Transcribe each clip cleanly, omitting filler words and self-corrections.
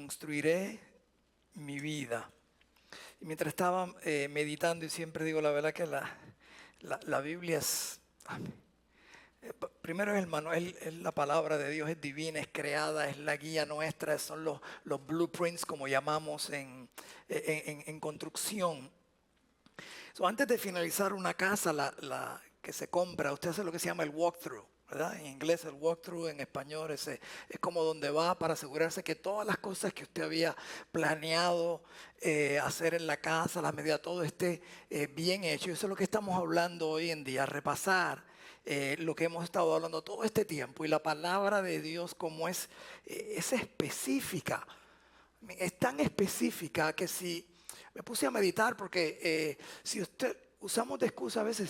reconstruiré mi vida. Y mientras estaba meditando, y siempre digo la verdad que la Biblia es, primero es el manual, es la palabra de Dios, es divina, es creada, es la guía nuestra, son los blueprints como llamamos en construcción. So, antes de finalizar una casa la que se compra, usted hace lo que se llama el walkthrough, ¿verdad? En inglés el walkthrough, en español es como donde va para asegurarse que todas las cosas que usted había planeado hacer en la casa, las medidas, todo esté bien hecho. Y eso es lo que estamos hablando hoy en día, repasar lo que hemos estado hablando todo este tiempo. Y la palabra de Dios como es específica, es tan específica que si me puse a meditar porque si usted usamos de excusa a veces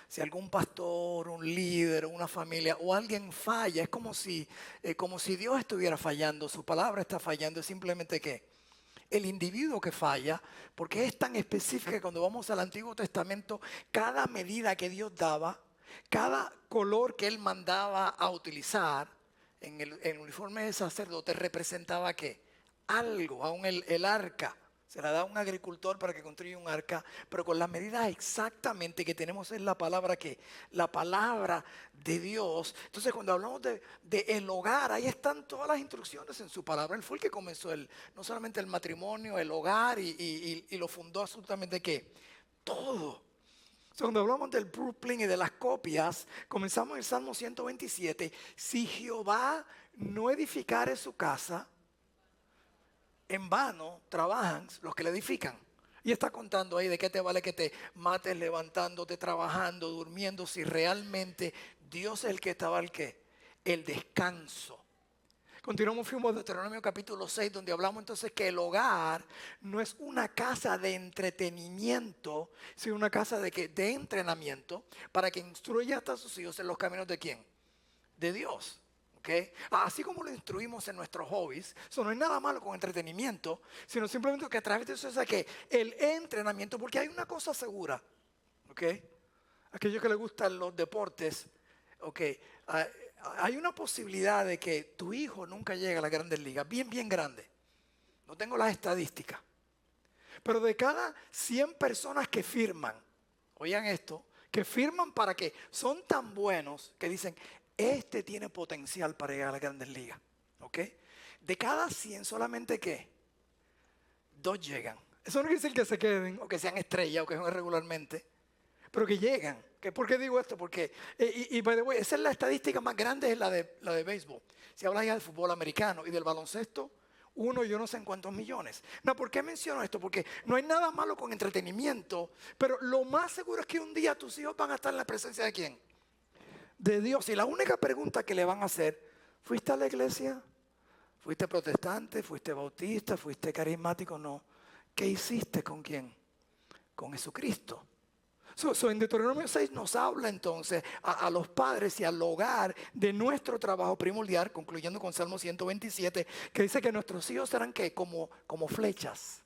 si algún pastor, un líder, una familia o alguien falla, es como si Dios estuviera fallando, su palabra está fallando, es simplemente que el individuo que falla, porque es tan específica que cuando vamos al Antiguo Testamento, cada medida que Dios daba, cada color que Él mandaba a utilizar en el uniforme de sacerdote representaba ¿qué? Algo, aún el arca. Se la da a un agricultor para que construya un arca, pero con las medidas exactamente que tenemos en la palabra que la palabra de Dios. Entonces cuando hablamos de el hogar, ahí están todas las instrucciones en su palabra. Él fue el que comenzó no solamente el matrimonio, el hogar y lo fundó absolutamente ¿qué? Todo. Cuando hablamos del blueprint y de las copias, comenzamos en el Salmo 127. Si Jehová no edificare su casa, en vano trabajan los que le edifican. Y está contando ahí de qué te vale que te mates levantándote, trabajando, durmiendo, si realmente Dios es el que estaba el qué, el descanso. Continuamos, fuimos a Deuteronomio capítulo 6, donde hablamos entonces que el hogar no es una casa de entretenimiento, sino una casa de entrenamiento para que instruya a sus hijos en los caminos de ¿quién? De Dios. ¿Okay? Así como lo instruimos en nuestros hobbies, eso no hay nada malo con entretenimiento, sino simplemente que a través de eso es que el entrenamiento, porque hay una cosa segura, ¿okay? Aquellos que les gustan los deportes, ¿okay? Hay una posibilidad de que tu hijo nunca llegue a las grandes ligas, bien grande. No tengo las estadísticas, pero de cada 100 personas que firman, oigan esto, que firman para que son tan buenos que dicen, este tiene potencial para llegar a las grandes ligas. ¿Ok? De cada 100 solamente ¿qué? 2 llegan. Eso no quiere decir que se queden o que sean estrellas o que jueguen regularmente, pero que llegan. ¿Por qué digo esto? Porque, by the way, esa es la estadística más grande, es la de béisbol. Si hablas ya del fútbol americano y del baloncesto, yo no sé en cuántos millones. No, ¿por qué menciono esto? Porque no hay nada malo con entretenimiento, pero lo más seguro es que un día tus hijos van a estar en la presencia de ¿quién? De Dios. Y la única pregunta que le van a hacer, ¿fuiste a la iglesia? ¿Fuiste protestante? ¿Fuiste bautista? ¿Fuiste carismático? No. ¿Qué hiciste con quién? Con Jesucristo. En Deuteronomio 6 nos habla entonces a los padres y al hogar de nuestro trabajo primordial, concluyendo con Salmo 127, que dice que nuestros hijos serán ¿qué? Como flechas.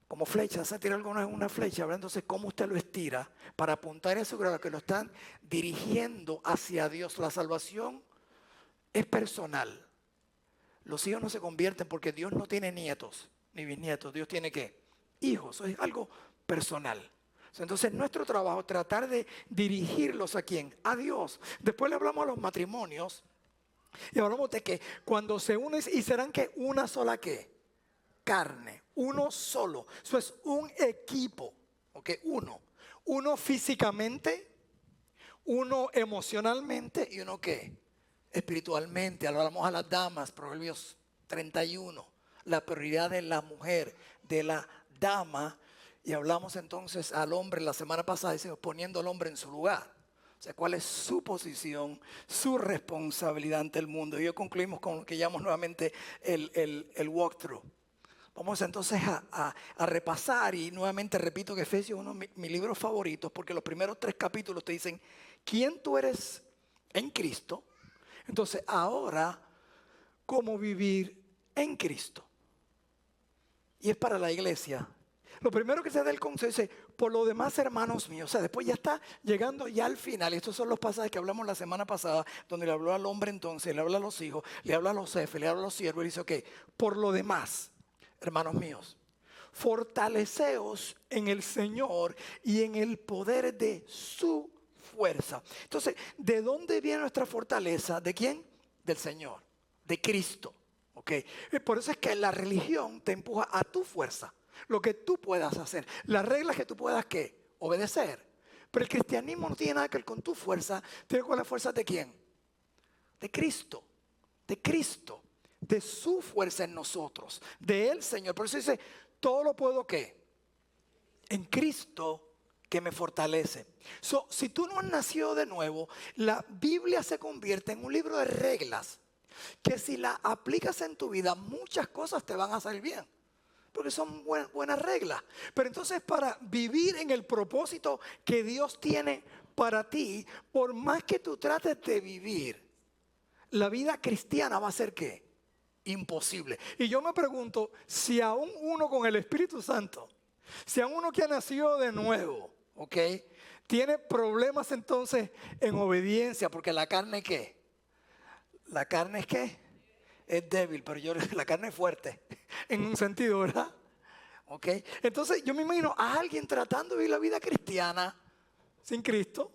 Como flechas, ¿se tira alguna una flecha? ¿Verdad? Entonces, ¿cómo usted lo estira para apuntar eso? Creo que lo están dirigiendo hacia Dios. La salvación es personal. Los hijos no se convierten porque Dios no tiene nietos ni bisnietos. Dios tiene ¿qué? Hijos. Eso es algo personal. Entonces, nuestro trabajo es tratar de dirigirlos ¿a quién? A Dios. Después le hablamos a los matrimonios y hablamos de que cuando se unen y serán que una sola ¿qué? Carne, uno solo. Eso es un equipo, ¿ok? Uno físicamente, uno emocionalmente y uno ¿qué? Espiritualmente. Hablamos a las damas, Proverbios 31, la prioridad de la mujer, de la dama. Y hablamos entonces al hombre, la semana pasada decimos poniendo al hombre en su lugar. O sea, cuál es su posición, su responsabilidad ante el mundo. Y hoy concluimos con lo que llamamos nuevamente el walkthrough. Vamos entonces a repasar y nuevamente repito que Efesios es uno de mis libros favoritos porque los primeros 3 capítulos te dicen quién tú eres en Cristo. Entonces ahora, ¿cómo vivir en Cristo? Y es para la iglesia. Lo primero que se da el consejo dice, por lo demás, hermanos míos. O sea, después ya está llegando ya al final. Y estos son los pasajes que hablamos la semana pasada, donde le habló al hombre entonces, le habla a los hijos, le habla a los jefes, le habla a los siervos. Y dice, ok, por lo demás, hermanos míos, fortaleceos en el Señor y en el poder de su fuerza. Entonces, ¿de dónde viene nuestra fortaleza? ¿De quién? Del Señor, de Cristo. ¿Ok? Por eso es que la religión te empuja a tu fuerza. Lo que tú puedas hacer, las reglas que tú puedas ¿qué? Obedecer. Pero el cristianismo no tiene nada que ver con tu fuerza, tiene que ver con la fuerza de quién? De Cristo, de Cristo, de su fuerza en nosotros, de Él, Señor. Por eso dice, todo lo puedo ¿qué? En Cristo que me fortalece. Si tú no has nacido de nuevo, la Biblia se convierte en un libro de reglas que si la aplicas en tu vida, muchas cosas te van a salir bien. Porque son buenas reglas. Pero entonces para vivir en el propósito que Dios tiene para ti, por más que tú trates de vivir, la vida cristiana va a ser ¿qué? Imposible. Y yo me pregunto, si aún uno con el Espíritu Santo, si aún uno que ha nacido de nuevo, ¿ok? Tiene problemas entonces en obediencia, porque la carne ¿qué? La carne es ¿qué? Es débil, pero la carne es fuerte, en un sentido, ¿verdad? ¿Ok? Entonces yo me imagino a alguien tratando de vivir la vida cristiana sin Cristo.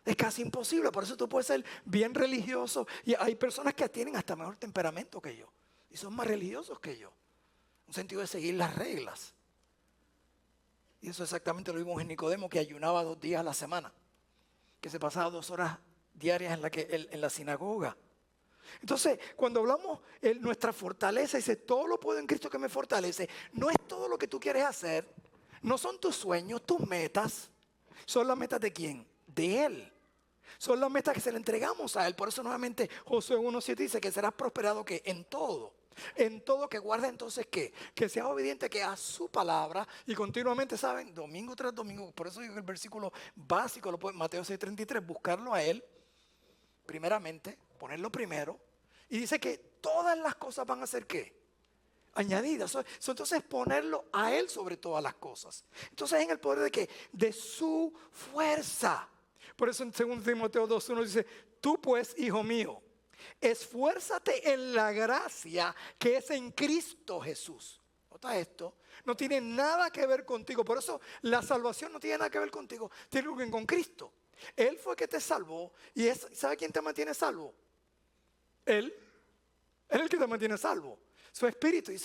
Es casi imposible, por eso tú puedes ser bien religioso. Y hay personas que tienen hasta mejor temperamento que yo. Y son más religiosos que yo. Un sentido de seguir las reglas. Y eso exactamente lo vimos en Nicodemo, que ayunaba 2 días a la semana. Que se pasaba 2 horas diarias en la sinagoga. Entonces, cuando hablamos de nuestra fortaleza, dice, todo lo puedo en Cristo que me fortalece. No es todo lo que tú quieres hacer, no son tus sueños, tus metas. Son las metas de ¿quién? De Él. Son las metas que se le entregamos a Él. Por eso nuevamente Josué 1:7 dice que serás prosperado que en todo. En todo que guarda entonces ¿qué? Que seas obediente que a su palabra y continuamente, ¿saben? Domingo tras domingo. Por eso digo que el versículo básico, Mateo 6:33, buscarlo a Él. Primeramente, ponerlo primero. Y dice que todas las cosas van a ser ¿qué? Añadidas. Entonces ponerlo a Él sobre todas las cosas. Entonces en el poder de ¿qué? De su fuerza. Por eso en 2 Timoteo 2:1 dice, tú pues, hijo mío, esfuérzate en la gracia que es en Cristo Jesús. Nota esto, no tiene nada que ver contigo. Por eso la salvación no tiene nada que ver contigo, tiene que ver con Cristo. Él fue el que te salvó. Y ¿sabe quién te mantiene salvo? Él. Él es el que te mantiene salvo. Su espíritu. Y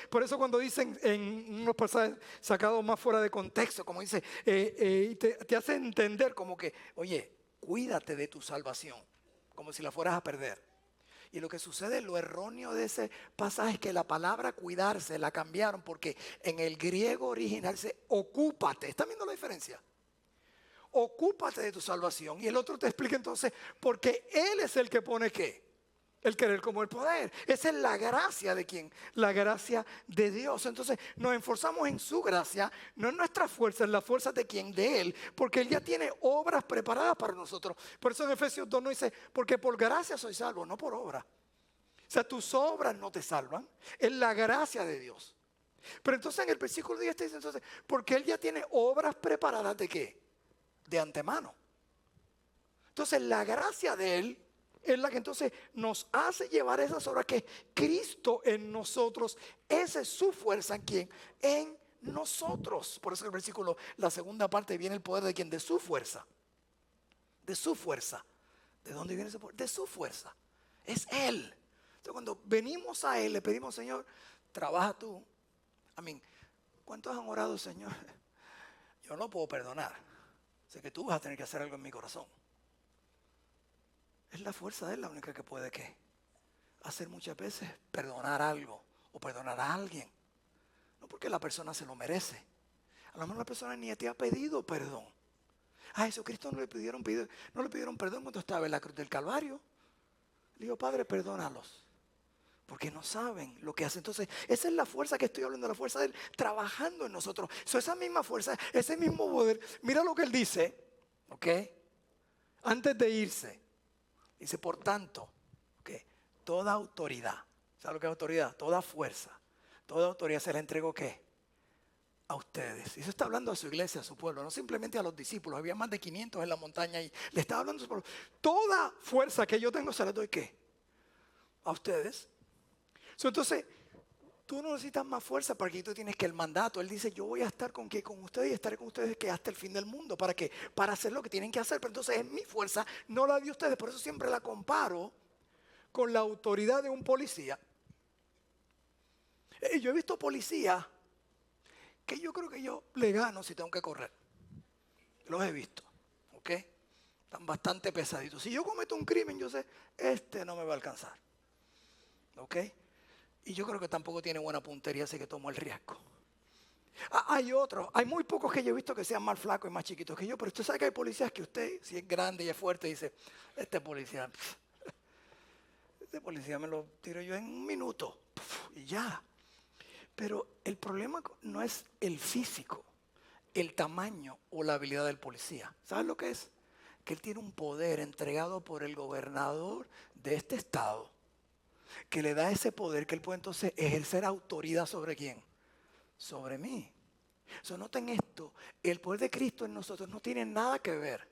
por eso cuando dicen en unos pasajes sacados más fuera de contexto, como dice, te hace entender como que, oye, cuídate de tu salvación, como si la fueras a perder. Y lo que sucede, lo erróneo de ese pasaje es que la palabra cuidarse la cambiaron porque en el griego original dice ocúpate. ¿Están viendo la diferencia? Ocúpate de tu salvación. Y el otro te explica entonces, porque Él es el que pone ¿qué? El querer como el poder. Esa es la gracia de ¿quién? La gracia de Dios. Entonces nos esforzamos en su gracia, no en nuestra fuerza, en la fuerza de ¿quién? De Él. Porque Él ya tiene obras preparadas para nosotros. Por eso en Efesios 2 nos dice, porque por gracia soy salvo, no por obra. O sea, tus obras no te salvan, es la gracia de Dios. Pero entonces en el versículo 10 te dice entonces, porque Él ya tiene obras preparadas ¿de qué? De antemano. Entonces la gracia de Él es la que entonces nos hace llevar esas obras que Cristo en nosotros. Esa es su fuerza. ¿En quién? En nosotros. Por eso el versículo, la segunda parte, viene el poder de ¿quién? De su fuerza. De su fuerza. ¿De dónde viene ese poder? De su fuerza. Es Él. Entonces cuando venimos a Él, le pedimos, Señor, trabaja tú. Amén. ¿Cuántos han orado, Señor? Yo no puedo perdonar. Sé que tú vas a tener que hacer algo en mi corazón. Es la fuerza de Él la única que puede ¿qué? Hacer muchas veces perdonar algo o perdonar a alguien. No porque la persona se lo merece. A lo mejor la persona ni te ha pedido perdón. A Jesucristo no le pidieron perdón cuando estaba en la cruz del Calvario. Le dijo, Padre, perdónalos. Porque no saben lo que hacen. Entonces, esa es la fuerza que estoy hablando, la fuerza de Él trabajando en nosotros. Esa misma fuerza, ese mismo poder. Mira lo que Él dice, ¿ok? Antes de irse. Dice, por tanto, ¿qué? Toda autoridad, ¿sabe lo que es autoridad? Toda fuerza, toda autoridad se la entregó ¿qué? a ustedes. Y eso está hablando a su iglesia, a su pueblo, no simplemente a los discípulos. Había más de 500 en la montaña y le estaba hablando a su pueblo. Toda fuerza que yo tengo se la doy, ¿qué? A ustedes. Entonces, tú no necesitas más fuerza para que tú tienes que el mandato. Él dice, yo voy a estar con ustedes y estaré con ustedes que hasta el fin del mundo. ¿Para qué? Para hacer lo que tienen que hacer. Pero entonces es mi fuerza, no la de ustedes. Por eso siempre la comparo con la autoridad de un policía. Yo he visto policías que yo creo que yo le gano si tengo que correr. Los he visto, ¿ok? Están bastante pesaditos. Si yo cometo un crimen, yo sé, este no me va a alcanzar, ¿ok? Y yo creo que tampoco tiene buena puntería, así que tomo el riesgo. Hay otros, hay muy pocos que yo he visto que sean más flacos y más chiquitos que yo, pero usted sabe que hay policías que usted, si es grande y es fuerte, dice, este policía me lo tiro yo en un minuto, y ya. Pero el problema no es el físico, el tamaño o la habilidad del policía. ¿Sabes lo que es? Que él tiene un poder entregado por el gobernador de este estado, que le da ese poder que él puede entonces ejercer autoridad ¿sobre quién? Sobre mí. Noten esto, el poder de Cristo en nosotros no tiene nada que ver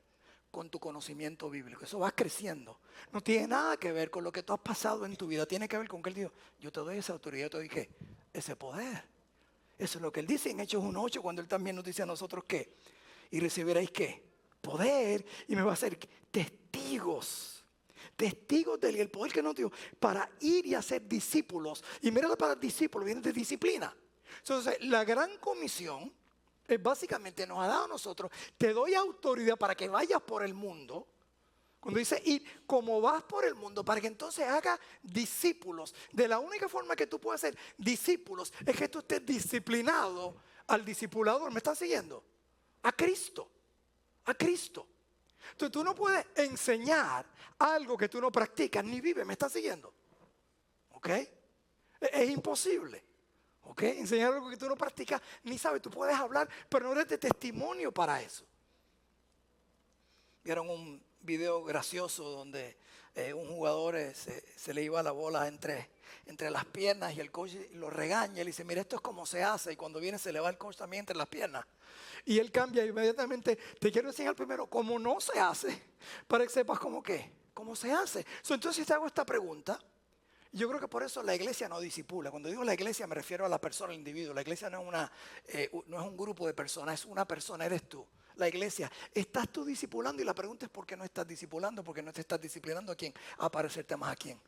con tu conocimiento bíblico. Eso va creciendo. No tiene nada que ver con lo que tú has pasado en tu vida. Tiene que ver con que Él dijo, yo te doy esa autoridad, yo te doy ¿qué? Ese poder. Eso es lo que Él dice en Hechos 1:8, cuando Él también nos dice a nosotros ¿qué? Y recibiréis ¿qué? Poder, y me va a hacer testigos. Testigos del el poder que nos dio para ir y hacer discípulos. Y mira la palabra discípulo, viene de disciplina. Entonces, la gran comisión básicamente nos ha dado a nosotros, te doy autoridad para que vayas por el mundo. Cuando dice ir, como vas por el mundo, para que entonces hagas discípulos. De la única forma que tú puedes ser discípulos es que tú estés disciplinado al discipulador. ¿Me estás siguiendo? A Cristo. A Cristo. Entonces tú no puedes enseñar algo que tú no practicas ni vives. ¿Me estás siguiendo? ¿Ok? Es imposible. ¿Ok? Enseñar algo que tú no practicas ni sabes. Tú puedes hablar, pero no eres de testimonio para eso. Vieron un video gracioso donde un jugador se le iba la bola entre las piernas y el coach lo regaña. Le dice, mira, esto es como se hace. Y cuando viene se le va el coach también entre las piernas. Y él cambia inmediatamente. Te quiero enseñar primero cómo no se hace, para que sepas cómo qué, cómo se hace. Entonces te hago esta pregunta. Yo creo que por eso la iglesia no disipula. Cuando digo la iglesia me refiero a la persona, al individuo. La iglesia no es un grupo de personas, es una persona, eres tú. La iglesia, ¿estás tú discipulando? Y la pregunta es ¿por qué no estás discipulando? ¿Por qué no te estás disciplinando a quién? A parecerte más a quién.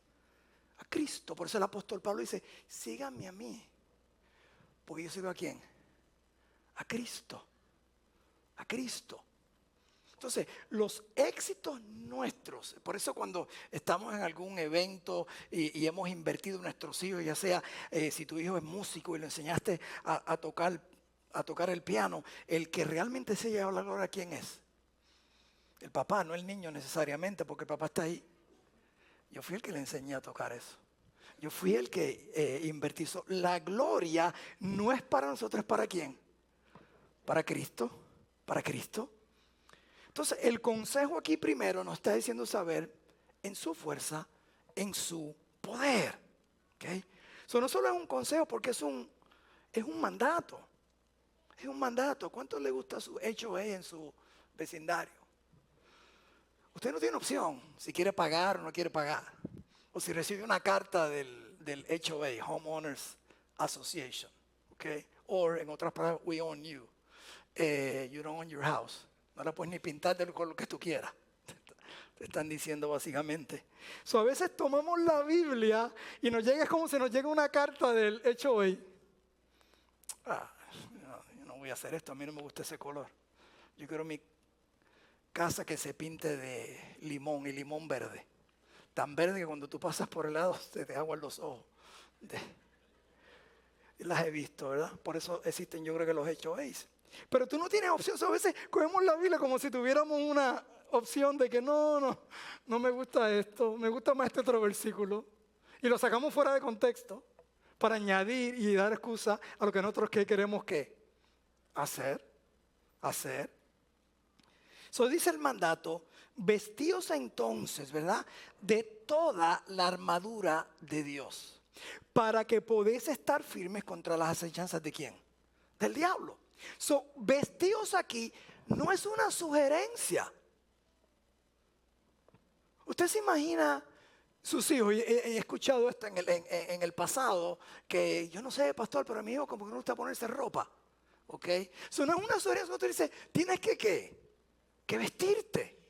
A Cristo. Por eso el apóstol Pablo dice, síganme a mí. Porque yo sigo a quién. A Cristo. A Cristo. Entonces, los éxitos nuestros, por eso cuando estamos en algún evento y hemos invertido en nuestros hijos, ya sea si tu hijo es músico y lo enseñaste a tocar el piano, el que realmente se lleva la gloria, ¿quién es? El papá, no el niño necesariamente, porque el papá está ahí. Yo fui el que le enseñé a tocar eso. Yo fui el que invertí. La gloria no es para nosotros, ¿es para quién? Para Cristo. Para Cristo. Entonces, el consejo aquí primero nos está diciendo saber en su fuerza, en su poder. ¿Okay? No solo es un consejo porque es un mandato. Es un mandato. ¿Cuánto le gusta su HOA en su vecindario? Usted no tiene opción si quiere pagar o no quiere pagar. O si recibe una carta del HOA, Homeowners Association. ¿Okay? O en otras palabras, we own you. You don't own your house. No la puedes ni pintar con lo que tú quieras. Te están diciendo básicamente. A veces tomamos la Biblia y nos llega, es como si nos llega una carta del HOA. Yo no voy a hacer esto, a mí no me gusta ese color. Yo quiero mi casa que se pinte de limón y limón verde. Tan verde que cuando tú pasas por el lado se te aguan los ojos. Las he visto, ¿verdad? Por eso existen yo creo que los HOAs. Pero tú no tienes opción. A veces cogemos la Biblia como si tuviéramos una opción de que no me gusta esto, me gusta más este otro versículo. Y lo sacamos fuera de contexto para añadir y dar excusa a lo que nosotros queremos hacer. Dice el mandato, vestíos entonces, ¿verdad? De toda la armadura de Dios, para que podéis estar firmes contra las acechanzas de ¿quién? del diablo. So, vestidos aquí no es una sugerencia. Usted se imagina sus hijos, y he escuchado esto en el pasado, que yo no sé, pastor, pero a mi hijo como que no le gusta ponerse ropa. ¿Ok? Eso no es una sugerencia. Usted dice, tienes que ¿qué? Que vestirte.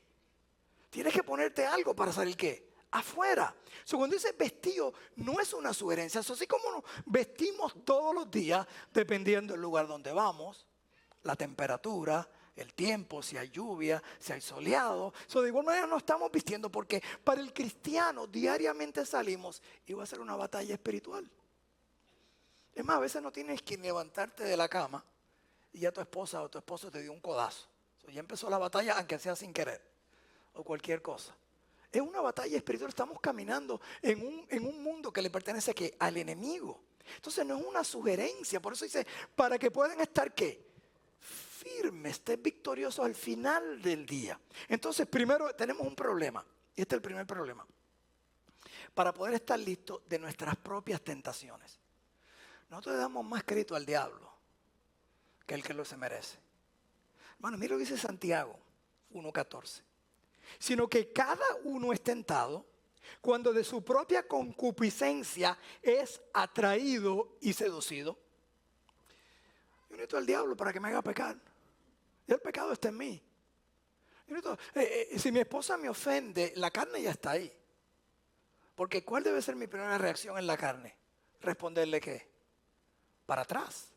Tienes que ponerte algo para salir ¿qué? Afuera. So, cuando dice vestido, no es una sugerencia. Eso así como nos vestimos todos los días, dependiendo del lugar donde vamos, la temperatura, el tiempo, si hay lluvia, si hay soleado. So, de igual manera nos estamos vistiendo porque para el cristiano diariamente salimos y va a ser una batalla espiritual. Es más, a veces no tienes que levantarte de la cama y ya tu esposa o tu esposo te dio un codazo. So, ya empezó la batalla, aunque sea sin querer o cualquier cosa. Es una batalla espiritual. Estamos caminando en un mundo que le pertenece ¿a qué? Al enemigo. Entonces no es una sugerencia. Por eso dice, para que puedan estar ¿qué? Firmes, estén victoriosos al final del día. Entonces primero tenemos un problema. Y este es el primer problema. Para poder estar listos de nuestras propias tentaciones. Nosotros le damos más crédito al diablo que el que lo se merece. Hermano, mira lo que dice Santiago 1:14. Sino que cada uno es tentado cuando de su propia concupiscencia es atraído y seducido. Yo necesito al diablo para que me haga pecar. Y el pecado está en mí. Si mi esposa me ofende, la carne ya está ahí. Porque ¿cuál debe ser mi primera reacción en la carne? Responderle ¿qué? Para atrás.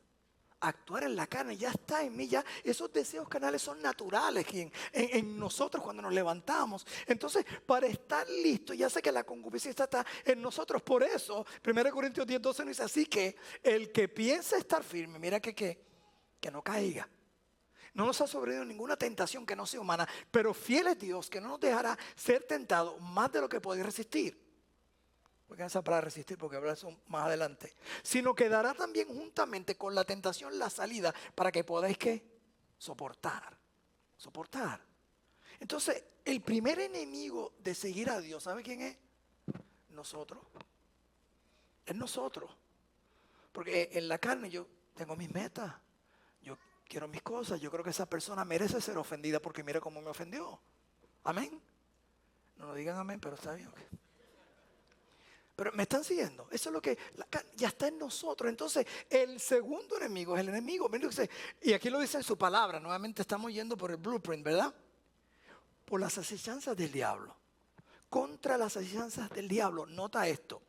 Actuar en la carne ya está en mí, ya esos deseos carnales son naturales en nosotros cuando nos levantamos. Entonces, para estar listo, ya sé que la concupiscencia está en nosotros. Por eso, 1 Corintios 10:12 nos dice así que el que piensa estar firme, mira que no caiga. No nos ha sobrevenido ninguna tentación que no sea humana, pero fiel es Dios que no nos dejará ser tentados más de lo que podéis resistir. Voy a cansar para resistir porque hablaré eso más adelante. Sino que dará también juntamente con la tentación la salida para que podáis ¿qué? Soportar. Entonces, el primer enemigo de seguir a Dios, ¿sabe quién es? Nosotros. Es nosotros. Porque en la carne yo tengo mis metas. Yo quiero mis cosas. Yo creo que esa persona merece ser ofendida porque mira cómo me ofendió. Amén. No lo digan amén, pero está bien. Okay. Pero me están siguiendo. Eso es lo que ya está en nosotros. Entonces, el segundo enemigo es el enemigo. Y aquí lo dice en su palabra. Nuevamente estamos yendo por el blueprint, ¿verdad? Por las asechanzas del diablo. Contra las asechanzas del diablo. Nota esto.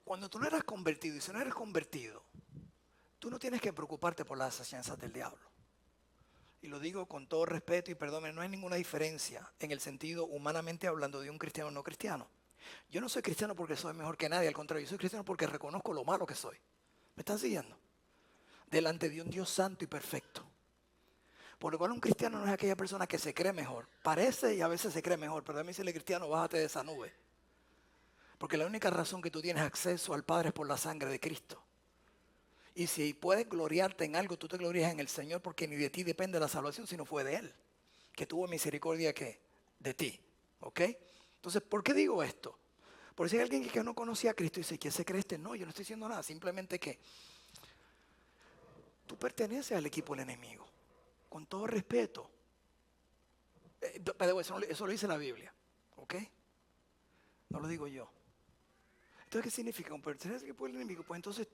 Cuando tú no eras convertido y si no eres convertido, tú no tienes que preocuparte por las asechanzas del diablo. Y lo digo con todo respeto y perdón, no hay ninguna diferencia en el sentido humanamente hablando de un cristiano o no cristiano. Yo no soy cristiano porque soy mejor que nadie, al contrario, yo soy cristiano porque reconozco lo malo que soy. ¿Me están siguiendo? Delante de un Dios santo y perfecto. Por lo cual un cristiano no es aquella persona que se cree mejor. Parece y a veces se cree mejor, pero a mí decirle cristiano, bájate de esa nube. Porque la única razón que tú tienes acceso al Padre es por la sangre de Cristo. Y si puedes gloriarte en algo, tú te glorías en el Señor porque ni de ti depende la salvación, sino fue de Él. Que tuvo misericordia ¿qué? De ti. ¿Ok? Entonces, ¿por qué digo esto? Por si hay alguien que no conocía a Cristo y dice, ¿quién se cree este? No, yo no estoy diciendo nada. Simplemente que tú perteneces al equipo del enemigo. Con todo respeto. Eso lo dice la Biblia. ¿Ok? No lo digo yo. Entonces, ¿qué significa? Como perteneces al equipo del enemigo, pues entonces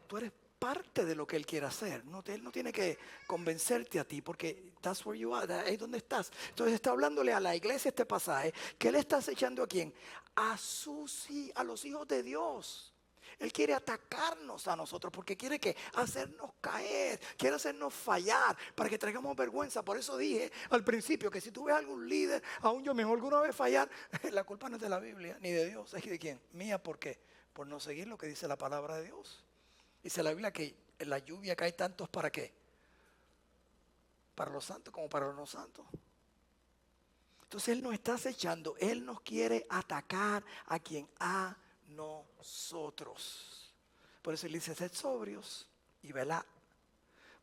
tú eres parte de lo que Él quiere hacer. Él no tiene que convencerte a ti porque that's where you are, ahí es donde estás. Entonces está hablándole a la iglesia este pasaje. ¿Qué le estás echando a quién? A los hijos de Dios. Él quiere atacarnos a nosotros porque quiere que hacernos caer, quiere hacernos fallar para que traigamos vergüenza. Por eso dije al principio que si tú ves a algún líder, aún yo mismo alguna vez fallar, la culpa no es de la Biblia ni de Dios. ¿Es de quién? Mía, ¿por qué? Por no seguir lo que dice la palabra de Dios. Dice la Biblia que en la lluvia cae tantos ¿para qué? Para los santos como para los no santos. Entonces Él nos está acechando, Él nos quiere atacar a quien a nosotros. Por eso Él dice, sed sobrios y velad,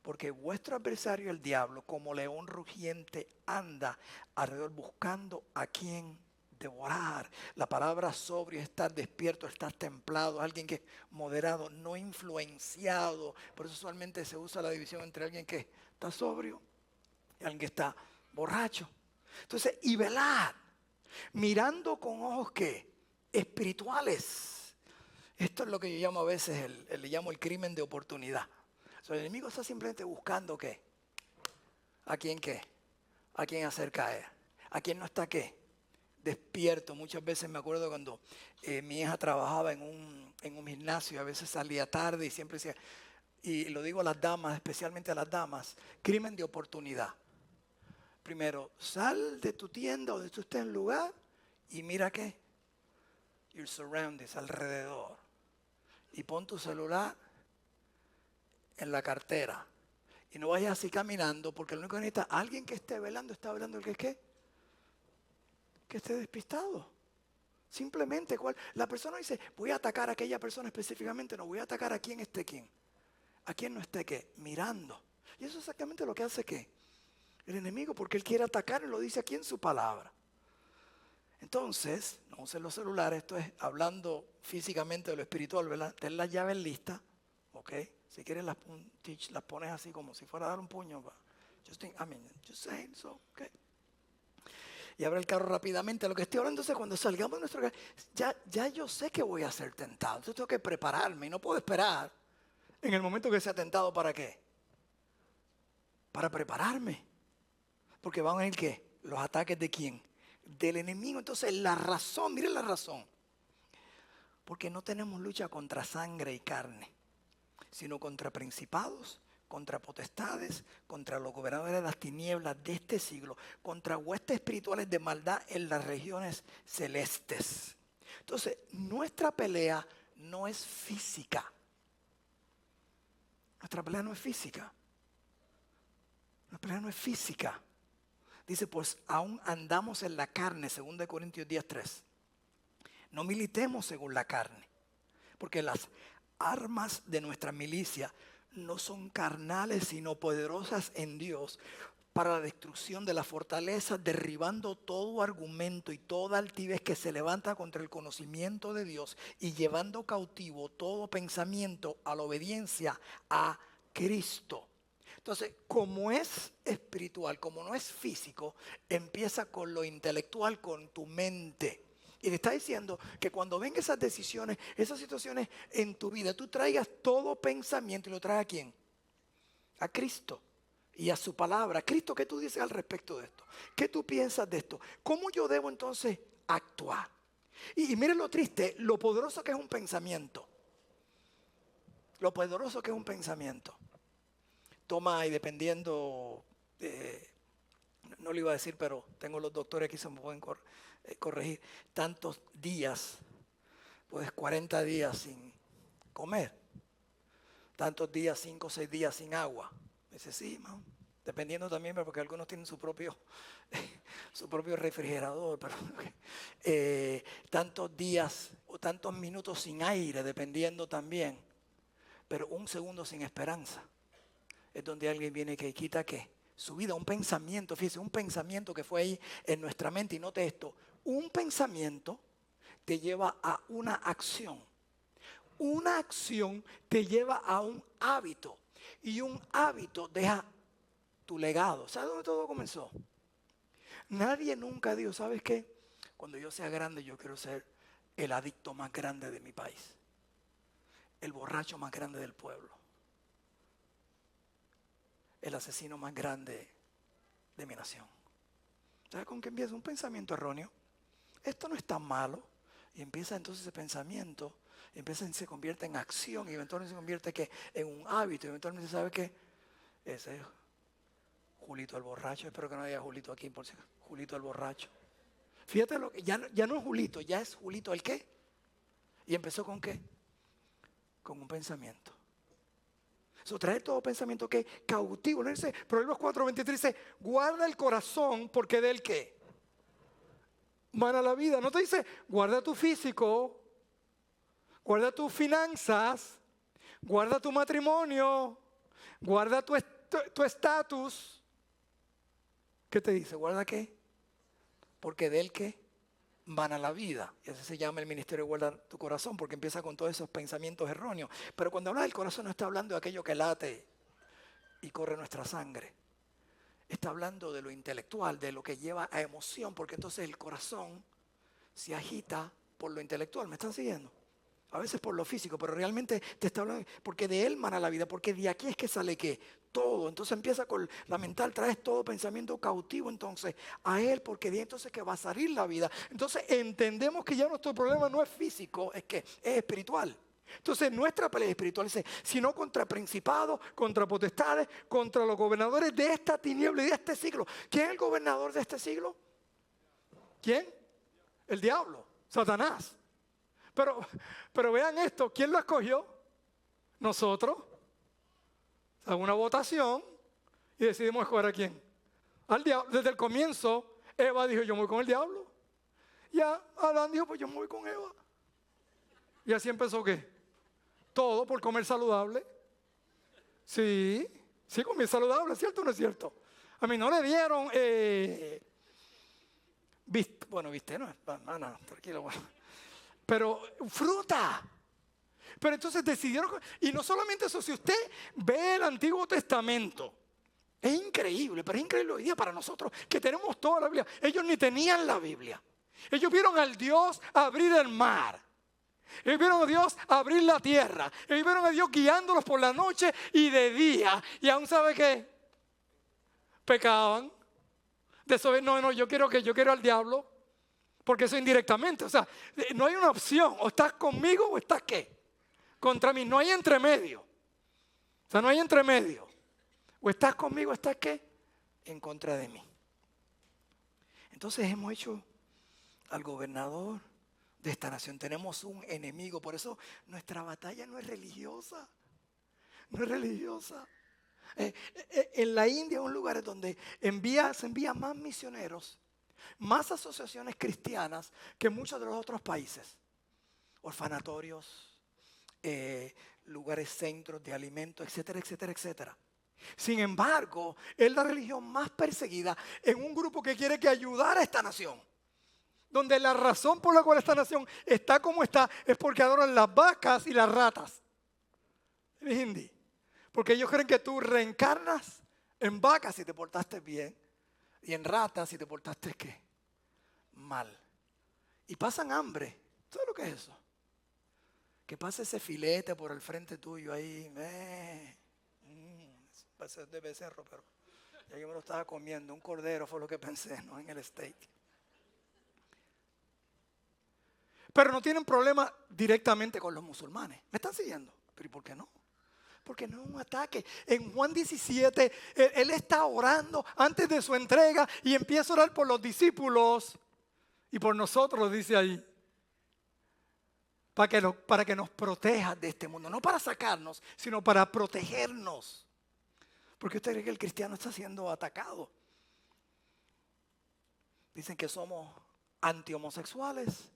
porque vuestro adversario el diablo como león rugiente anda alrededor buscando a quien devorar. La palabra sobrio es estar despierto, estar templado, alguien que es moderado, no influenciado. Por eso usualmente se usa la división entre alguien que está sobrio y alguien que está borracho. Entonces, y velar, mirando con ojos que espirituales. Esto es lo que yo llamo a veces, le llamo el crimen de oportunidad. O sea, el enemigo está simplemente buscando ¿qué? ¿A quién qué? ¿A quién hacer caer? ¿A quién no está qué? Despierto. Muchas veces me acuerdo cuando mi hija trabajaba en un gimnasio, a veces salía tarde y siempre decía, y lo digo a las damas, especialmente a las damas, crimen de oportunidad. Primero, sal de tu tienda o de tu estés en lugar y mira qué, your surroundings, alrededor. Y pon tu celular en la cartera. Y no vayas así caminando, porque lo único que necesita alguien que esté velando, está velando el que es qué. Que esté despistado. Simplemente, la persona dice, voy a atacar a aquella persona específicamente, no voy a atacar a quien esté quién. A quien no esté qué, mirando. Y eso es exactamente lo que hace qué. El enemigo, porque él quiere atacar y lo dice aquí en su palabra. Entonces, no usen los celulares, esto es hablando físicamente de lo espiritual, ¿verdad? Ten las llaves listas, ¿ok? Si quieres las pones así como si fuera a dar un puño. Just saying so, ¿ok? Y abre el carro rápidamente. Lo que estoy hablando es cuando salgamos de nuestro carro, ya yo sé que voy a ser tentado. Entonces tengo que prepararme y no puedo esperar en el momento que sea tentado. ¿Para qué? Para prepararme. Porque van a venir ¿qué? Los ataques de quién? Del enemigo. Entonces la razón, miren la razón. Porque no tenemos lucha contra sangre y carne, sino contra principados, contra potestades, contra los gobernadores de las tinieblas de este siglo, contra huestes espirituales de maldad en las regiones celestes. Entonces, nuestra pelea no es física. Nuestra pelea no es física. Nuestra pelea no es física. Dice, pues aún andamos en la carne, 2 Corintios 10:3. No militemos según la carne, porque las armas de nuestra milicia no son carnales, sino poderosas en Dios para la destrucción de la fortaleza, derribando todo argumento y toda altivez que se levanta contra el conocimiento de Dios y llevando cautivo todo pensamiento a la obediencia a Cristo. Entonces, como es espiritual, como no es físico, empieza con lo intelectual, con tu mente. Y le está diciendo que cuando vengan esas decisiones, esas situaciones en tu vida, tú traigas todo pensamiento y lo traes ¿a quién? A Cristo y a su palabra. Cristo, ¿qué tú dices al respecto de esto? ¿Qué tú piensas de esto? ¿Cómo yo debo entonces actuar? Y miren lo triste, lo poderoso que es un pensamiento. Lo poderoso que es un pensamiento. Toma y dependiendo, no lo iba a decir, pero tengo los doctores aquí, se me pueden corregir, tantos días, pues 40 días sin comer, tantos días, 5 o 6 días sin agua. Dice, sí, man. Dependiendo también, porque algunos tienen su propio refrigerador, pero, tantos días o tantos minutos sin aire, dependiendo también, pero un segundo sin esperanza. Es donde alguien viene que quita ¿qué? Su vida, un pensamiento, fíjese, un pensamiento que fue ahí en nuestra mente, y note esto, un pensamiento te lleva a una acción. Una acción te lleva a un hábito, y un hábito deja tu legado. ¿Sabes dónde todo comenzó? Nadie nunca dijo, ¿sabes qué? Cuando yo sea grande yo quiero ser el adicto más grande de mi país, el borracho más grande del pueblo, el asesino más grande de mi nación. ¿Sabes con qué empieza? Un pensamiento erróneo. Esto no es tan malo. Y empieza entonces ese pensamiento, se convierte en acción y eventualmente se convierte ¿qué? En un hábito. Y eventualmente, ¿sabe qué? Ese es Julito el borracho. Espero que no haya Julito aquí, por si acaso. Julito el borracho. Fíjate, ya no es Julito, ya es Julito el qué. ¿Y empezó con qué? Con un pensamiento. So, traer todo pensamiento que cautivo. ¿No dice? Proverbios 4:23 dice, guarda el corazón porque del qué mana la vida. No te dice, guarda tu físico, guarda tus finanzas, guarda tu matrimonio, guarda tu estatus. ¿Qué te dice? ¿Guarda qué? Porque del qué mana la vida. Y ese se llama el ministerio de guardar tu corazón, porque empieza con todos esos pensamientos erróneos. Pero cuando habla del corazón no está hablando de aquello que late y corre nuestra sangre. Está hablando de lo intelectual, de lo que lleva a emoción, porque entonces el corazón se agita por lo intelectual. ¿Me están siguiendo? A veces por lo físico, pero realmente te está hablando, porque de él mana la vida, porque de aquí es que sale ¿qué? Todo. Entonces empieza con la mental, traes todo pensamiento cautivo entonces a él, porque de ahí entonces que va a salir la vida. Entonces entendemos que ya nuestro problema no es físico, es que es espiritual. Entonces nuestra pelea espiritual es sino contra principados, contra potestades, contra los gobernadores de esta tiniebla y de este siglo. ¿Quién es el gobernador de este siglo? ¿Quién? El diablo, Satanás. Pero vean esto, ¿quién lo escogió? Nosotros. Hago una votación y decidimos escoger a quién. Al diablo. Desde el comienzo, Eva dijo, yo me voy con el diablo. Ya Adán dijo, pues yo me voy con Eva. Y así empezó ¿qué? Todo por comer saludable. Sí, comer saludable, ¿es cierto o no es cierto? A mí no le dieron, viste, no, tranquilo, bueno. Pero fruta. Pero entonces decidieron, y no solamente eso, si usted ve el Antiguo Testamento, es increíble, pero es increíble hoy día para nosotros que tenemos toda la Biblia. Ellos ni tenían la Biblia. Ellos vieron al Dios abrir el mar. Ellos vieron a Dios abrir la tierra. Ellos vieron a Dios guiándolos por la noche y de día. Y aún sabe qué, pecaban. No, yo quiero al diablo. Porque eso indirectamente, o sea, no hay una opción, o estás conmigo o estás ¿qué? Contra mí, no hay entremedio. O sea, no hay entremedio. O estás conmigo o estás ¿qué? En contra de mí. Entonces hemos hecho al gobernador de esta nación, tenemos un enemigo, por eso nuestra batalla no es religiosa, no es religiosa. En la India, un lugar donde se envían más misioneros, más asociaciones cristianas que muchos de los otros países. Orfanatorios, lugares, centros de alimentos, etcétera, etcétera, etcétera. Sin embargo, es la religión más perseguida en un grupo que quiere que ayudar a esta nación. Donde la razón por la cual esta nación está como está es porque adoran las vacas y las ratas. En hindi. Porque ellos creen que tú reencarnas en vacas si te portaste bien y en ratas si te portaste ¿qué? Mal. Y pasan hambre. ¿Sabes lo que es eso? Que pase ese filete por el frente tuyo ahí. Parece de becerro, pero ya yo me lo estaba comiendo. Un cordero fue lo que pensé, no en el steak. Pero no tienen problema directamente con los musulmanes. ¿Me están siguiendo? ¿Pero y por qué no? Porque no es un ataque. En Juan 17, él está orando antes de su entrega y empieza a orar por los discípulos y por nosotros, dice ahí. Para que nos proteja de este mundo. No para sacarnos, sino para protegernos. Porque usted cree que el cristiano está siendo atacado. Dicen que somos antihomosexuales.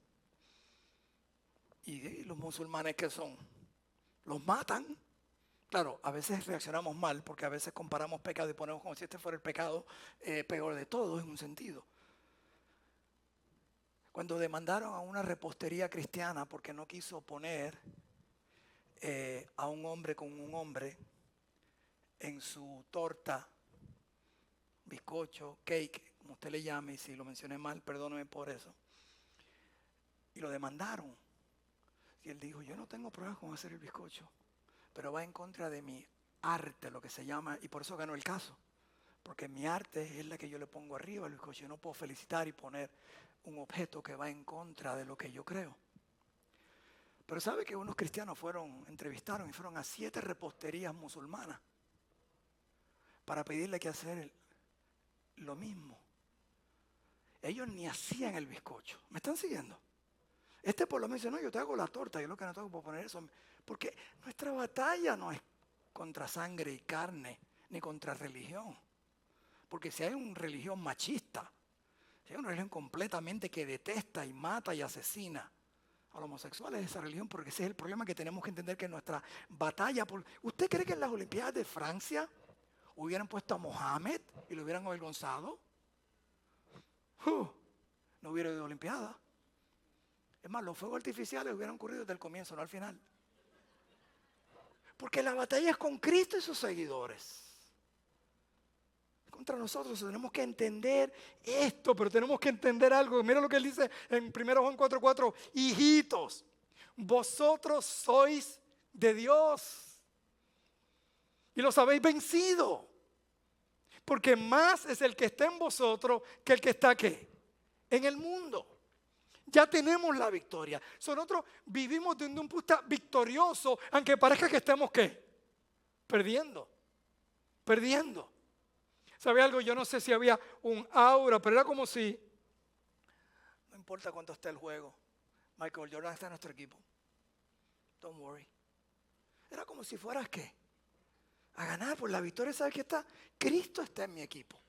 Y los musulmanes que son, los matan. Claro, a veces reaccionamos mal porque a veces comparamos pecado y ponemos como si este fuera el pecado peor de todos en un sentido. Cuando demandaron a una repostería cristiana porque no quiso poner a un hombre con un hombre en su torta, bizcocho, cake, como usted le llame, y si lo mencioné mal, perdóneme por eso. Y lo demandaron. Y él dijo, yo no tengo problemas con hacer el bizcocho, pero va en contra de mi arte, lo que se llama, y por eso ganó el caso. Porque mi arte es la que yo le pongo arriba al bizcocho. Yo no puedo felicitar y poner un objeto que va en contra de lo que yo creo. Pero sabe que unos cristianos entrevistaron y fueron a 7 reposterías musulmanas para pedirle que hacer lo mismo. Ellos ni hacían el bizcocho. ¿Me están siguiendo? Este por lo menos dice, no, yo te hago la torta, yo lo que no tengo por poner eso. Porque nuestra batalla no es contra sangre y carne, ni contra religión. Porque si hay una religión machista, si hay una religión completamente que detesta y mata y asesina a los homosexuales, esa religión, porque ese es el problema que tenemos que entender, que nuestra batalla ¿Usted cree que en las Olimpiadas de Francia hubieran puesto a Mohamed y lo hubieran avergonzado? No hubiera habido Olimpiada. Es más, los fuegos artificiales hubieran ocurrido desde el comienzo, no al final. Porque la batalla es con Cristo y sus seguidores. Contra nosotros tenemos que entender esto, pero tenemos que entender algo. Mira lo que él dice en 1 Juan 4:4. Hijitos, vosotros sois de Dios y los habéis vencido. Porque más es el que está en vosotros que el que está ¿qué? En el mundo. Ya tenemos la victoria. Nosotros vivimos desde un punto victorioso, aunque parezca que estemos ¿qué? Perdiendo. ¿Sabe algo? Yo no sé si había un aura, pero era como si, no importa cuánto esté el juego, Michael Jordan está en nuestro equipo. Don't worry. Era como si fueras ¿qué? A ganar por la victoria. ¿Sabes qué está? Cristo está en mi equipo.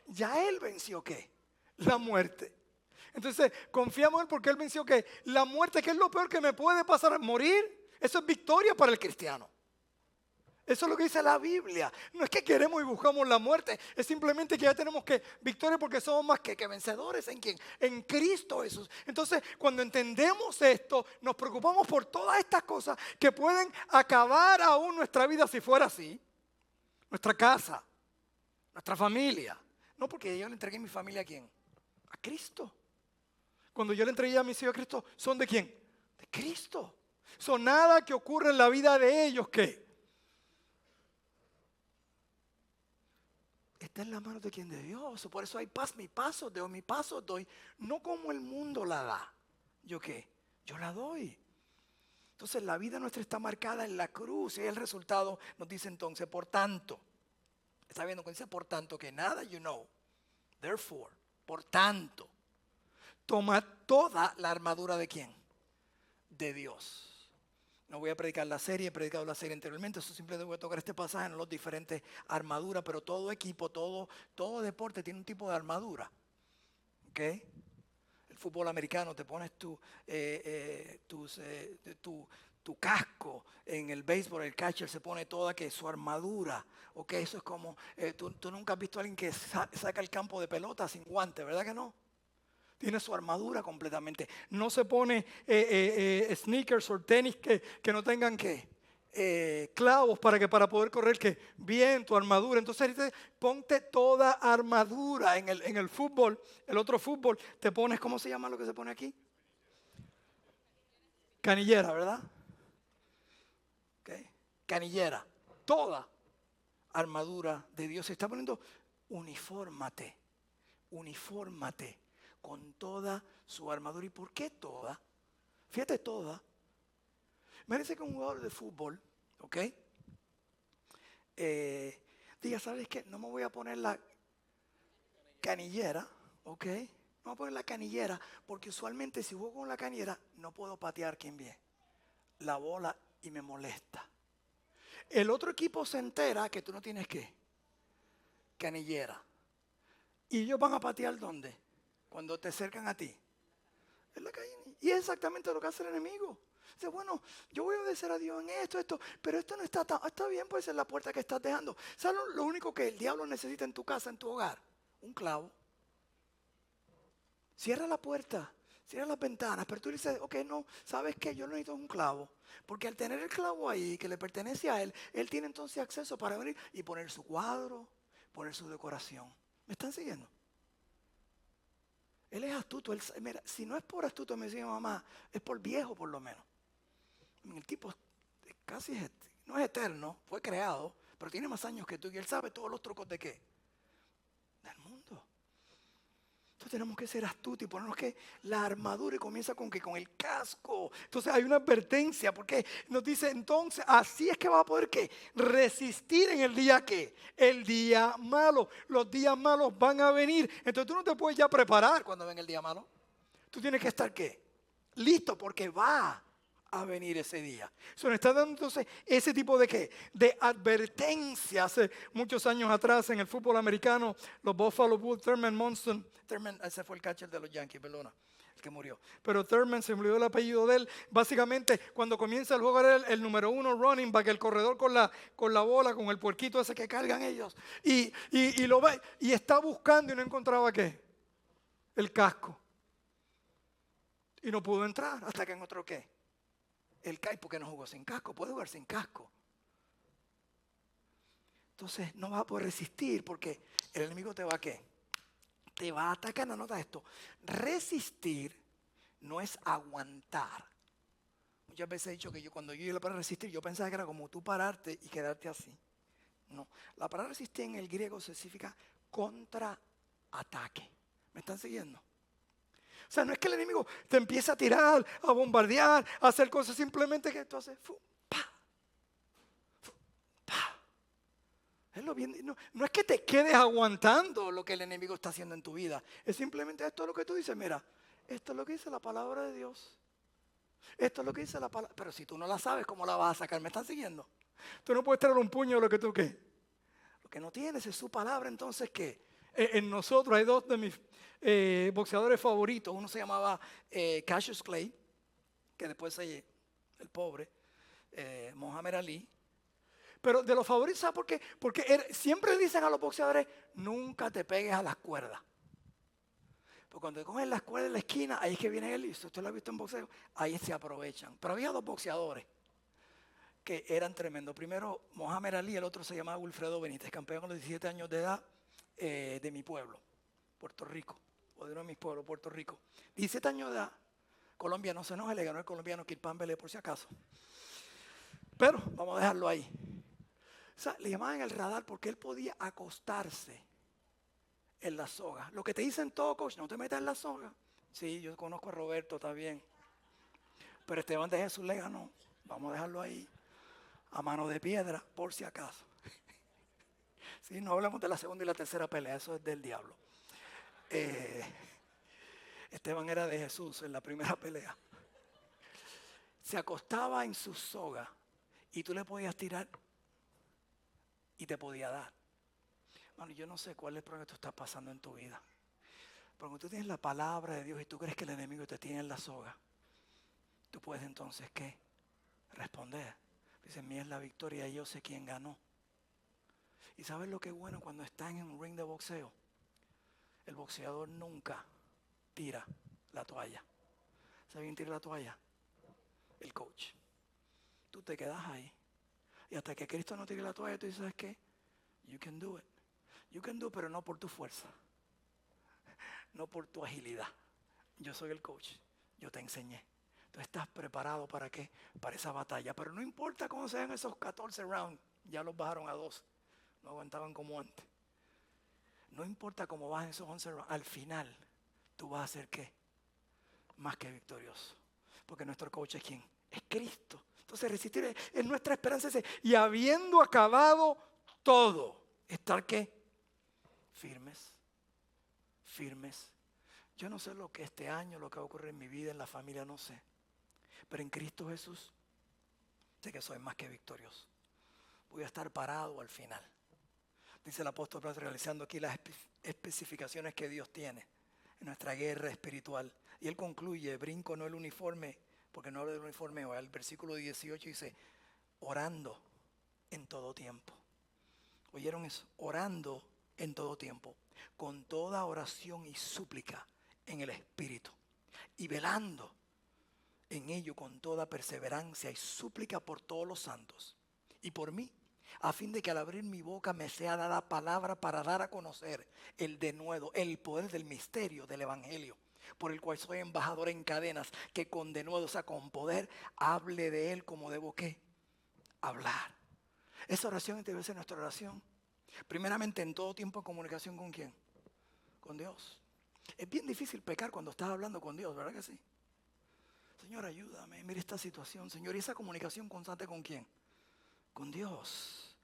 Ya Él venció ¿qué? La muerte. Entonces confiamos en Él porque Él venció ¿qué? La muerte, que es lo peor que me puede pasar, morir. Eso es victoria para el cristiano. Eso es lo que dice la Biblia. No es que queremos y buscamos la muerte. Es simplemente que ya tenemos que victoria porque somos más que vencedores. ¿En quién? En Cristo Jesús. Entonces, cuando entendemos esto, nos preocupamos por todas estas cosas que pueden acabar aún nuestra vida si fuera así. Nuestra casa, nuestra familia. No, porque yo le entregué mi familia ¿a quién? A Cristo. Cuando yo le entregué a mis hijos a Cristo, ¿son de quién? De Cristo. Son nada que ocurre en la vida de ellos que está en las manos de quien? De Dios. Por eso hay paz. Mi paso doy. No como el mundo la da. ¿Yo qué? Yo la doy. Entonces la vida nuestra está marcada en la cruz. Y el resultado nos dice entonces, por tanto. ¿Está viendo? Cuando dice por tanto que nada, therefore, por tanto, toma toda la armadura ¿de quién? De Dios. No voy a predicar la serie, he predicado la serie anteriormente, eso simplemente voy a tocar este pasaje en las diferentes armaduras, pero todo equipo, todo deporte tiene un tipo de armadura. ¿Ok? El fútbol americano, te pones tu casco. En el béisbol, el catcher se pone toda su armadura. ¿Ok? Eso es como, tú nunca has visto a alguien que saca el campo de pelota sin guantes, ¿verdad que no? Tiene su armadura completamente. No se pone sneakers o tenis que no tengan clavos para poder correr bien tu armadura. Entonces dice, ponte toda armadura. En el fútbol, el otro fútbol, te pones, ¿cómo se llama lo que se pone aquí? Canillera, ¿verdad? Okay. Canillera. Toda armadura de Dios. Se está poniendo unifórmate con toda su armadura. ¿Y por qué toda? Fíjate, toda. Merece que un jugador de fútbol, ¿ok? Diga, ¿sabes qué? No me voy a poner la canillera, ¿ok? No me voy a poner la canillera porque usualmente si juego con la canillera no puedo patear la bola y me molesta. El otro equipo se entera que tú no tienes canillera. ¿Y ellos van a patear dónde? Cuando te acercan a ti. En la calle. Y es exactamente lo que hace el enemigo. Dice, bueno, yo voy a obedecer a Dios en esto, pero esto no está bien, puede ser la puerta que estás dejando. ¿Sabes lo único que el diablo necesita en tu casa, en tu hogar? Un clavo. Cierra la puerta, cierra las ventanas, pero tú dices, ok, no, ¿sabes qué? Yo no necesito un clavo. Porque al tener el clavo ahí, que le pertenece a él, él tiene entonces acceso para venir y poner su cuadro, poner su decoración. ¿Me están siguiendo? Él es astuto. Mira, si no es por astuto, me decía mamá, es por viejo por lo menos. El tipo no es eterno, fue creado, pero tiene más años que tú y él sabe todos los trucos de qué. Del mundo. Entonces tenemos que ser astutos y ponernos la armadura y comienza con el casco. Entonces hay una advertencia porque nos dice entonces así es que va a poder resistir en el día el día malo. Los días malos van a venir. Entonces tú no te puedes ya preparar cuando venga el día malo. Tú tienes que estar listo porque va a venir ese día. Se nos está dando entonces ese tipo de advertencia. Hace muchos años atrás en el fútbol americano, los Buffalo Bills, Thurman Munson, ese fue el catcher de los Yankees, perdona, el que murió. Pero Thurman, se me olvidó el apellido de él. Básicamente, cuando comienza el juego era el número 1 running back, el corredor con la bola, con el puerquito ese que cargan ellos. Y lo ve, y está buscando y no encontraba el casco. Y no pudo entrar hasta que en otro ¿qué? Él cae porque no jugó sin casco. Puede jugar sin casco. Entonces no vas a poder resistir porque el enemigo te va a ¿qué? Te va a atacar. Anota esto. Resistir no es aguantar. Muchas veces he dicho que cuando yo iba para resistir, yo pensaba que era como tú pararte y quedarte así. No. La palabra resistir en el griego significa contraataque. ¿Me están siguiendo? O sea, no es que el enemigo te empiece a tirar, a bombardear, a hacer cosas, simplemente que tú haces pa. No es que te quedes aguantando lo que el enemigo está haciendo en tu vida. Es simplemente esto es lo que tú dices. Mira, esto es lo que dice la palabra de Dios. Esto es lo que dice la palabra. Pero si tú no la sabes, ¿cómo la vas a sacar? ¿Me están siguiendo? Tú no puedes traer un puño de lo que tú ¿qué? Lo que no tienes es su palabra. Entonces, ¿qué? En nosotros hay dos de mis boxeadores favoritos. Uno se llamaba Cassius Clay, que después el pobre, Muhammad Ali. Pero de los favoritos, ¿sabes por qué? Porque siempre dicen a los boxeadores, nunca te pegues a las cuerdas. Porque cuando te cogen las cuerdas en la esquina, ahí es que viene él, y usted lo ha visto en boxeo, ahí se aprovechan. Pero había dos boxeadores que eran tremendos. Primero, Muhammad Ali, el otro se llamaba Wilfredo Benítez, campeón a los 17 años de edad de mi pueblo, Puerto Rico, o de uno de mis pueblos, Puerto Rico. 17 años de edad, Colombia no se enoje, le ganó el colombiano Kirpan Belé por si acaso. Pero vamos a dejarlo ahí. O sea, le llamaban el radar porque él podía acostarse en la soga. Lo que te dicen todo, coach, no te metas en la soga. Sí, yo conozco a Roberto también. Pero Esteban de Jesús le ganó. Vamos a dejarlo ahí. A mano de piedra, por si acaso. Sí, no hablamos de la segunda y la tercera pelea, eso es del diablo. Esteban era de Jesús en la primera pelea. Se acostaba en su soga y tú le podías tirar y te podía dar. Bueno, yo no sé cuál es el problema que tú estás pasando en tu vida. Pero cuando tú tienes la palabra de Dios y tú crees que el enemigo te tiene en la soga, tú puedes entonces, ¿qué? Responder. Dice, mía es la victoria y yo sé quién ganó. ¿Y sabes lo que es bueno cuando están en un ring de boxeo? El boxeador nunca tira la toalla. ¿Sabe quién tira la toalla? El coach. Tú te quedas ahí. Y hasta que Cristo no tire la toalla, tú dices, ¿sabes qué? You can do it. You can do it, pero no por tu fuerza. No por tu agilidad. Yo soy el coach. Yo te enseñé. Tú estás preparado ¿para qué? Para esa batalla. Pero no importa cómo sean esos 14 rounds. Ya los bajaron a 2. No aguantaban como antes. No importa cómo bajen esos 11 rounds. Al final, tú vas a ser ¿qué? Más que victorioso. Porque nuestro coach es ¿quién? Es Cristo. Entonces resistir es nuestra esperanza. Y habiendo acabado todo, estar ¿qué? Firmes. Firmes. Yo no sé lo que este año, lo que va a ocurrir en mi vida, en la familia, no sé. Pero en Cristo Jesús, sé que soy más que victorioso. Voy a estar parado al final. Dice el apóstol Pablo realizando aquí las especificaciones que Dios tiene en nuestra guerra espiritual. Y él concluye, brinco no el uniforme, porque no habla del uniforme, el versículo 18 dice, orando en todo tiempo. ¿Oyeron eso? Orando en todo tiempo, con toda oración y súplica en el Espíritu, y velando en ello con toda perseverancia y súplica por todos los santos, y por mí, a fin de que al abrir mi boca me sea dada palabra para dar a conocer el denuedo, el poder del misterio del Evangelio, por el cual soy embajador en cadenas, que con denuedo, o sea, con poder, hable de él como debo ¿qué? Hablar. Esa oración debe ser nuestra oración. Primeramente, en todo tiempo en comunicación ¿con quién? Con Dios. Es bien difícil pecar cuando estás hablando con Dios, ¿verdad que sí? Señor, ayúdame, mira esta situación, Señor. ¿Y esa comunicación constante con quién? Con Dios.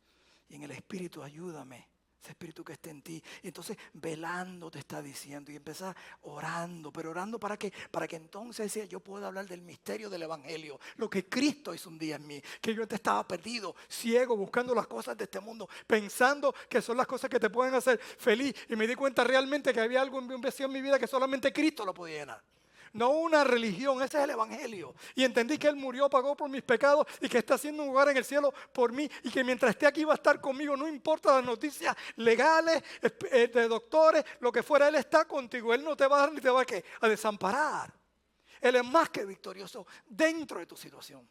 Y en el Espíritu, ayúdame. Ese Espíritu que esté en ti. Y entonces velando te está diciendo. Y empezar orando. ¿Pero orando para qué? Para que entonces yo pueda hablar del misterio del Evangelio. Lo que Cristo hizo un día en mí. Que yo te estaba perdido, ciego, buscando las cosas de este mundo. Pensando que son las cosas que te pueden hacer feliz. Y me di cuenta realmente que había algo en mi vida que solamente Cristo lo podía llenar. No una religión, ese es el Evangelio. Y entendí que Él murió, pagó por mis pecados y que está haciendo un lugar en el cielo por mí. Y que mientras esté aquí va a estar conmigo, no importa las noticias legales, de doctores, lo que fuera, Él está contigo. Él no te va a dar ni te va a desamparar. Él es más que victorioso dentro de tu situación.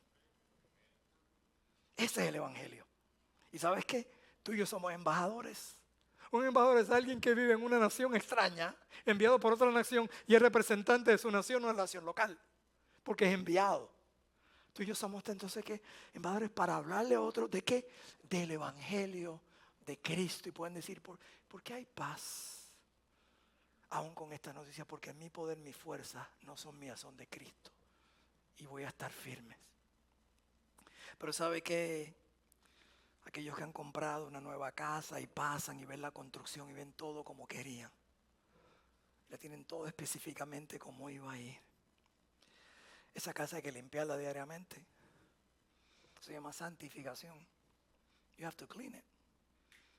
Ese es el evangelio. ¿Y sabes qué? Tú y yo somos embajadores. Un embajador es alguien que vive en una nación extraña, enviado por otra nación, y es representante de su nación o de la nación local, porque es enviado. Tú y yo somos entonces ¿qué? Embajadores para hablarle a otros de qué? Del evangelio de Cristo. Y pueden decir, ¿por qué hay paz? Aún con esta noticia, porque mi poder, mi fuerza no son mías, son de Cristo. Y voy a estar firmes. Pero ¿sabe qué? Aquellos que han comprado una nueva casa y pasan y ven la construcción y ven todo como querían. Le tienen todo específicamente como iba a ir. Esa casa hay que limpiarla diariamente. Se llama santificación. You have to clean it.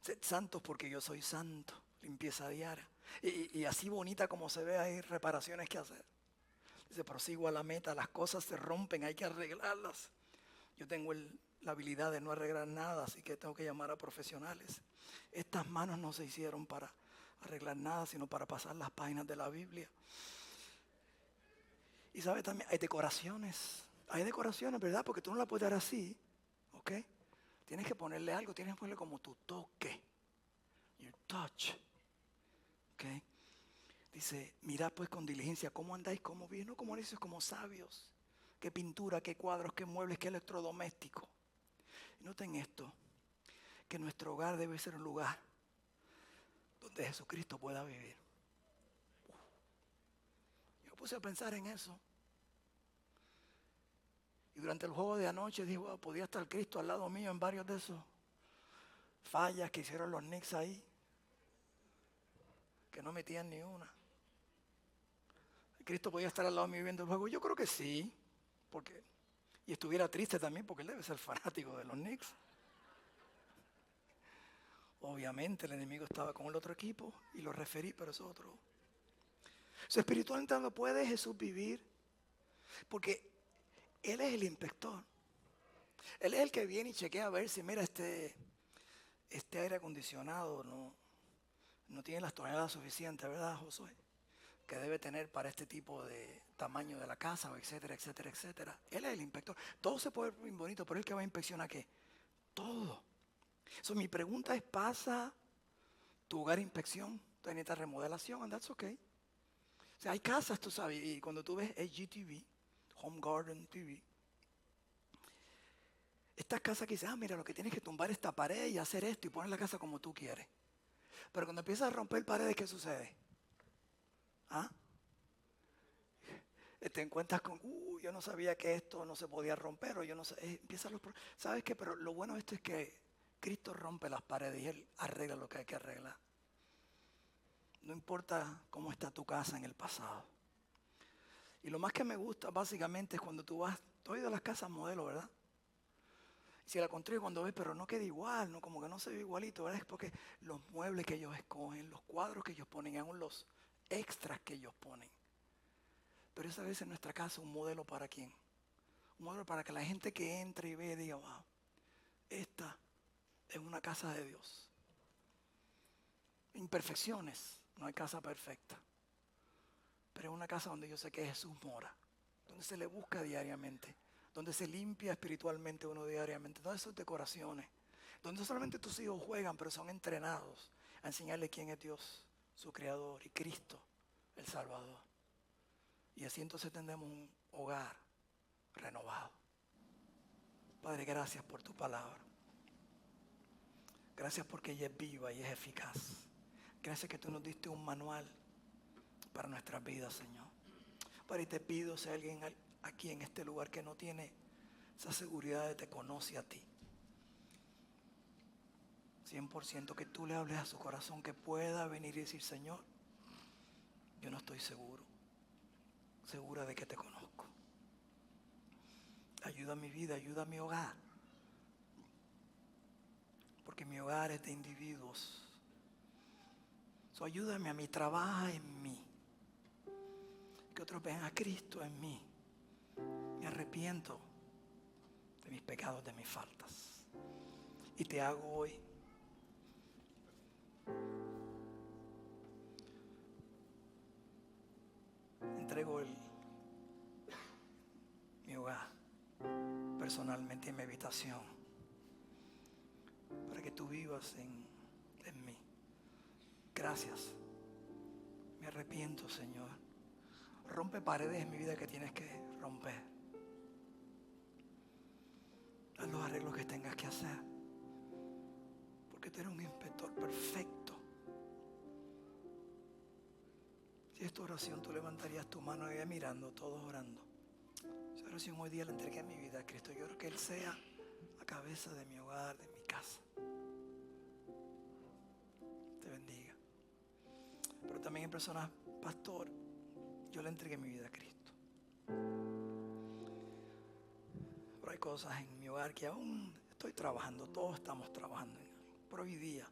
Sed santos porque yo soy santo. Limpieza diaria. Y así bonita como se ve, hay reparaciones que hacer. Dice, prosigo a la meta, las cosas se rompen, hay que arreglarlas. Yo tengo la habilidad de no arreglar nada, así que tengo que llamar a profesionales. Estas manos no se hicieron para arreglar nada, sino para pasar las páginas de la Biblia. Y sabe también, hay decoraciones, ¿verdad? Porque tú no la puedes dar así, ¿ok? Tienes que ponerle algo, tienes que ponerle como tu toque, your touch, ¿ok? Dice, mirad pues con diligencia cómo andáis, cómo vivís, no como dices, como sabios. Qué pintura, qué cuadros, qué muebles, qué electrodoméstico. Y noten esto, que nuestro hogar debe ser un lugar donde Jesucristo pueda vivir. Yo me puse a pensar en eso. Y durante el juego de anoche dije, wow, podía estar Cristo al lado mío en varios de esos fallas que hicieron los Knicks ahí, que no metían ni una. Cristo podía estar al lado mío viendo el juego. Yo creo que sí, porque y estuviera triste también porque él debe ser fanático de los Knicks. Obviamente el enemigo estaba con el otro equipo y lo referí, pero es otro. Espiritualmente no puede Jesús vivir porque Él es el inspector. Él es el que viene y chequea a ver si, mira, este aire acondicionado no tiene las toneladas suficientes, ¿verdad, Josué? Que debe tener para este tipo de tamaño de la casa, etcétera, etcétera, etcétera. Él es el inspector. Todo se puede ver muy bonito, pero él que va a inspeccionar ¿qué? Todo. Mi pregunta es, ¿pasa tu hogar inspección? ¿Tú necesitas remodelación? And that's okay. O sea, hay casas, tú sabes, y cuando tú ves HGTV, Home Garden TV, estas casas que dicen, mira, lo que tienes que tumbar esta pared y hacer esto y poner la casa como tú quieres. Pero cuando empiezas a romper paredes, ¿qué sucede? ¿Ah? Te encuentras con, yo no sabía que esto no se podía romper, o yo no sé, empiezan los problemas. ¿Sabes qué? Pero lo bueno de esto es que Cristo rompe las paredes y Él arregla lo que hay que arreglar. No importa cómo está tu casa en el pasado. Y lo más que me gusta básicamente es cuando tú has ido a las casas modelo, ¿verdad? Y si la construyes cuando ves, pero no queda igual, ¿no? Como que no se ve igualito, ¿verdad? Es porque los muebles que ellos escogen, los cuadros que ellos ponen, aún los extras que ellos ponen. Pero esa vez en nuestra casa un modelo para quién? Un modelo para que la gente que entre y ve diga, wow, esta es una casa de Dios. Imperfecciones, no hay casa perfecta. Pero es una casa donde yo sé que Jesús mora, donde se le busca diariamente, donde se limpia espiritualmente uno diariamente, todas esas decoraciones, donde no solamente tus hijos juegan, pero son entrenados a enseñarle quién es Dios, su Creador, y Cristo, el Salvador. Y así entonces tendremos un hogar renovado. Padre, gracias por tu palabra. Gracias porque ella es viva y es eficaz. Gracias que tú nos diste un manual para nuestras vidas, Señor. Padre, y te pido si hay alguien aquí en este lugar que no tiene esa seguridad de te conoce a ti. 100% que tú le hables a su corazón, que pueda venir y decir, Señor, yo no estoy segura de que te conozco. Ayuda a mi vida, ayuda a mi hogar. Porque mi hogar es de individuos. Ayúdame a mí, trabaja en mí. Que otros vean a Cristo en mí. Me arrepiento de mis pecados, de mis faltas. Y te hago hoy entrego personalmente en mi habitación, para que tú vivas en mí. Gracias. Me arrepiento, Señor. Rompe paredes en mi vida que tienes que romper. Haz los arreglos que tengas que hacer, porque tú eres un inspector perfecto. Si es tu oración, tú levantarías tu mano y mirando, todos orando. Esa oración hoy día la entregué a mi vida a Cristo. Yo quiero que Él sea la cabeza de mi hogar, de mi casa. Te bendiga. Pero también hay personas, pastor, yo le entregué mi vida a Cristo. Pero hay cosas en mi hogar que aún estoy trabajando, todos estamos trabajando en algo. Pero hoy día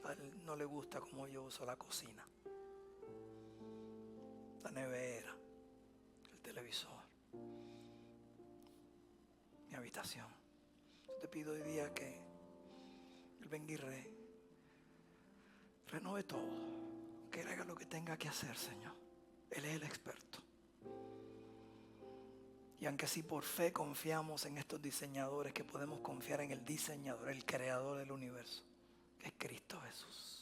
a él no le gusta cómo yo uso la cocina, la nevera, el televisor, mi habitación. Yo te pido hoy día que Él venga y renove todo, que Él haga lo que tenga que hacer, Señor. Él es el experto. Y aunque si por fe confiamos en estos diseñadores, que podemos confiar en el diseñador, el creador del universo, que es Cristo Jesús.